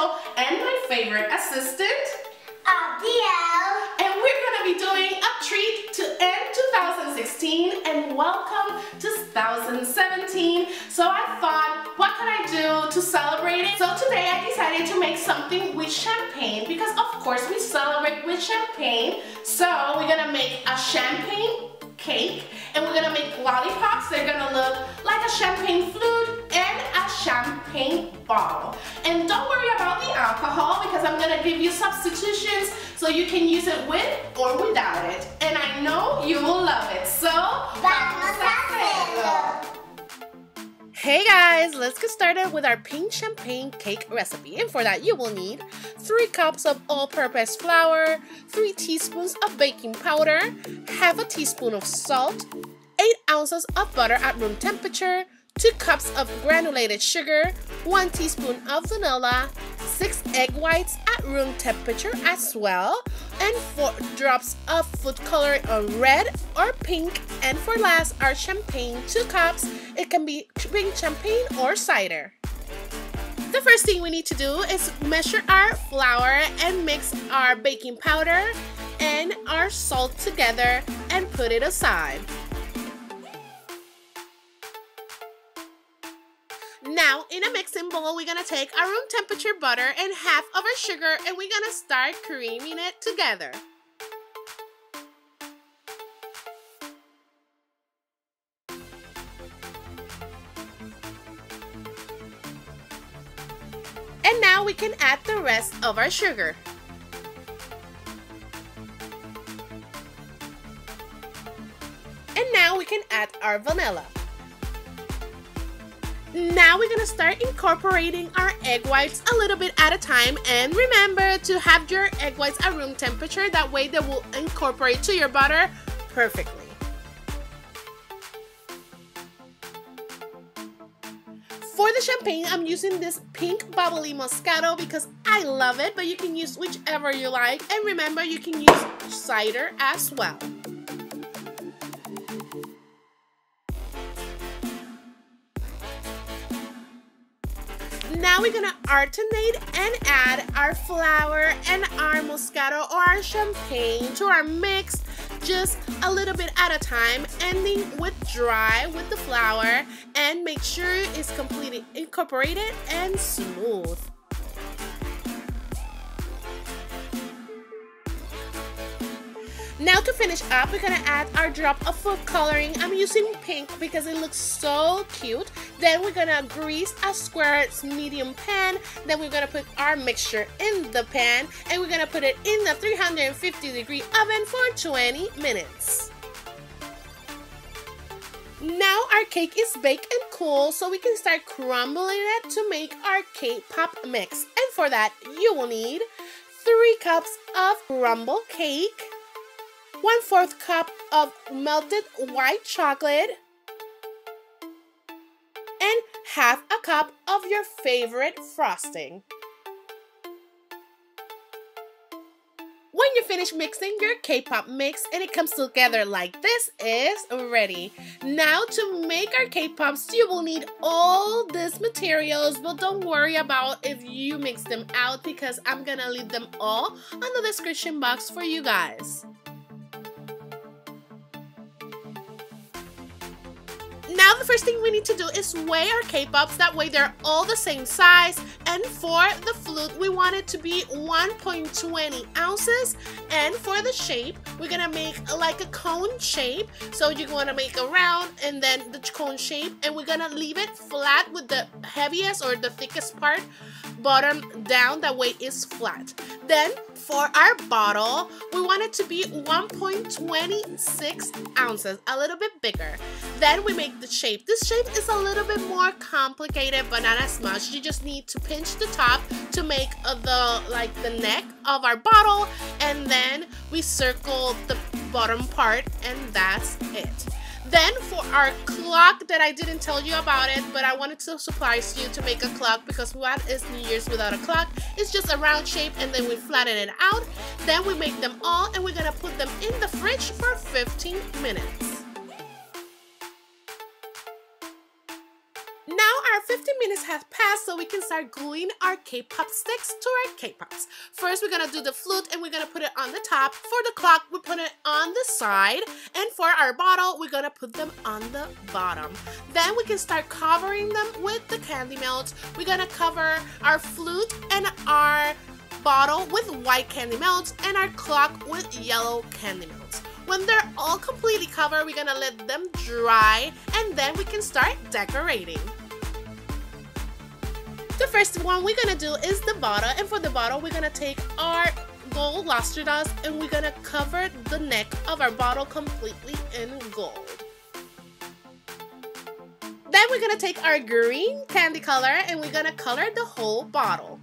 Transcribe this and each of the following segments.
special and my favorite assistant, Abiel. and we're going to be doing a treat to end 2016 and welcome 2017. So I thought, what can I do to celebrate it? So today I decided to make something with champagne because of course we celebrate with champagne. So we're going to make a champagne cake and we're going to make lollipops. They're going to look like a champagne flute and a champagne bottle. And don't worry about the alcohol because I'm going to give you substitutions so you can use it with or without it. And I know you will love it. So, vamos a hacerlo! Hey guys, let's get started with our pink champagne cake recipe. And for that you will need 3 cups of all-purpose flour, 3 teaspoons of baking powder, half a teaspoon of salt, 8 ounces of butter at room temperature, 2 cups of granulated sugar, 1 teaspoon of vanilla, 6 egg whites at room temperature as well, and 4 drops of food coloring on red or pink, and for last our champagne, 2 cups. It can be pink champagne or cider. The first thing we need to do is measure our flour and mix our baking powder and our salt together and put it aside. Now, in a mixing bowl, we're gonna take our room temperature butter and half of our sugar and we're gonna start creaming it together. And now we can add the rest of our sugar. And now we can add our vanilla. Now we're gonna start incorporating our egg whites a little bit at a time, and remember to have your egg whites at room temperature, that way they will incorporate to your butter perfectly. For the champagne, I'm using this pink bubbly Moscato because I love it, but you can use whichever you like, and remember you can use cider as well. Now we're gonna alternate and add our flour and our Moscato or our champagne to our mix, just a little bit at a time, ending with dry with the flour, and make sure it's completely incorporated and smooth. Now to finish up, we're gonna add our drop of food coloring. I'm using pink because it looks so cute. Then we're gonna grease a square medium pan. Then we're gonna put our mixture in the pan and we're gonna put it in the 350-degree oven for 20 minutes. Now our cake is baked and cool, so we can start crumbling it to make our cake pop mix. And for that, you will need 3 cups of crumble cake, 1/4 cup of melted white chocolate, and half a cup of your favorite frosting. When you finish mixing your K-pop mix and it comes together like this, is ready. Now to make our K-pops, you will need all these materials, but don't worry about if you mix them out because I'm gonna leave them all on the description box for you guys. Now the first thing we need to do is weigh our K-pops, that way they're all the same size, and for the flute we want it to be 1.20 ounces, and for the shape we're gonna make like a cone shape, so you're gonna make a round and then the cone shape, and we're gonna leave it flat with the heaviest or the thickest part bottom down, that way it's flat. Then for our bottle we want it to be 1.26 ounces, a little bit bigger. Then we make the shape. This shape is a little bit more complicated, but not as much. You just need to pinch the top to make the neck of our bottle, and then we circle the bottom part, and that's it. Then for our clock that I didn't tell you about it, but I wanted to surprise you to make a clock, because what is New Year's without a clock? It's just a round shape and then we flatten it out. Then we make them all and we're gonna put them in the fridge for 15 minutes. Now our 15 15 minutes have passed, so we can start gluing our K-pop sticks to our K-pops. First, we're gonna do the flute and we're gonna put it on the top. For the clock, we put it on the side. And for our bottle, we're gonna put them on the bottom. Then we can start covering them with the candy melts. We're gonna cover our flute and our bottle with white candy melts and our clock with yellow candy melts. When they're all completely covered, we're gonna let them dry and then we can start decorating. The first one we're gonna do is the bottle, and for the bottle we're gonna take our gold luster dust and we're gonna cover the neck of our bottle completely in gold. Then we're gonna take our green candy color and we're gonna color the whole bottle.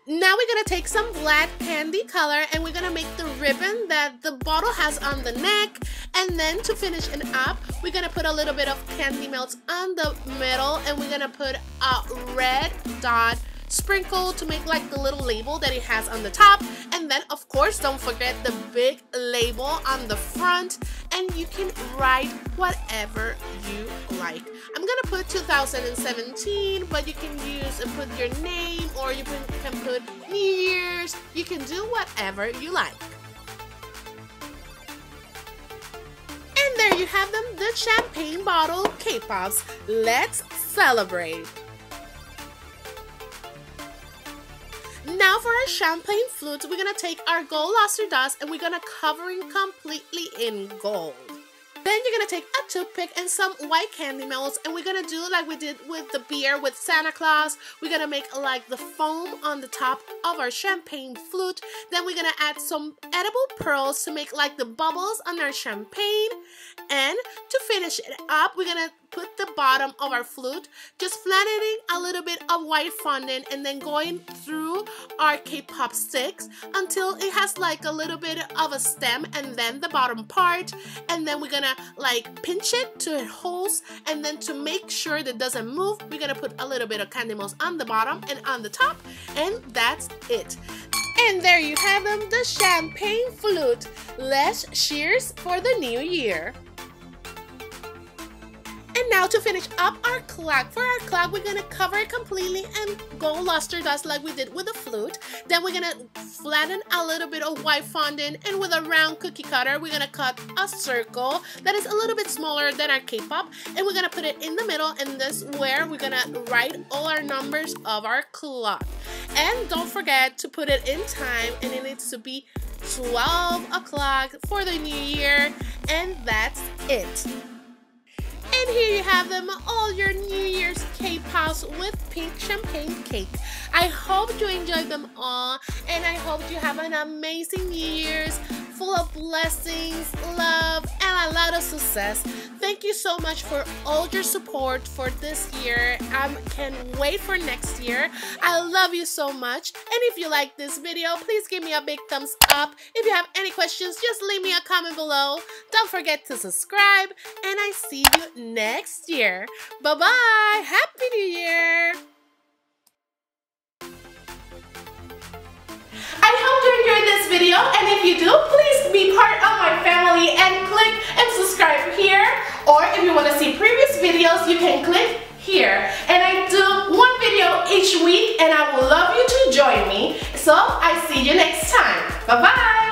Now we're gonna take some black candy color and we're gonna make the ribbon that the bottle has on the neck, and then to finish it up, we're gonna put a little bit of candy melts on the middle and we're gonna put a red dot sprinkle to make like the little label that it has on the top, and then of course don't forget the big label on the front, and you can write whatever you like. I'm gonna put 2017, but you can use and put your name, or you can put New Year's. You can do whatever you like. And there you have them, the champagne bottle K-pops. Let's celebrate. Now for our champagne flutes, we're gonna take our gold luster dust and we're gonna cover it completely in gold. Then you're gonna take a toothpick and some white candy melts, and we're gonna do like we did with the beer with Santa Claus. We're gonna make like the foam on the top of our champagne flute. Then we're gonna add some edible pearls to make like the bubbles on our champagne. And to finish it up, we're gonna put the bottom of our flute, just flattening a little bit of white fondant and then going through our K-pop sticks until it has like a little bit of a stem and then the bottom part. And then we're gonna like pinch it to it holes, and then to make sure that it doesn't move, we're gonna put a little bit of candy melts on the bottom and on the top, and that's it. And there you have them, the champagne flute. Let's cheers for the new year. And now to finish up our clock. For our clock, we're gonna cover it completely in gold luster dust like we did with the flute. Then we're gonna flatten a little bit of white fondant, and with a round cookie cutter, we're gonna cut a circle that is a little bit smaller than our K-pop, and we're gonna put it in the middle, and this is where we're gonna write all our numbers of our clock. And don't forget to put it in time, and it needs to be 12 o'clock for the new year, and that's it. And here you have them, all your New Year's K-pops with pink champagne cake. I hope you enjoyed them all, and I hope you have an amazing New Year's full of blessings, love, and a lot of success. Thank you so much for all your support for this year. I can't wait for next year. I love you so much. And if you like this video, please give me a big thumbs up. If you have any questions, just leave me a comment below. Don't forget to subscribe, and I see you next year. Bye-bye. Happy New Year. I hope you enjoyed this video, and if you do, please be part of my family and click and subscribe here. Or if you want to see previous videos, you can click here. And I do one video each week, and I would love you to join me. So I see you next time. Bye-bye.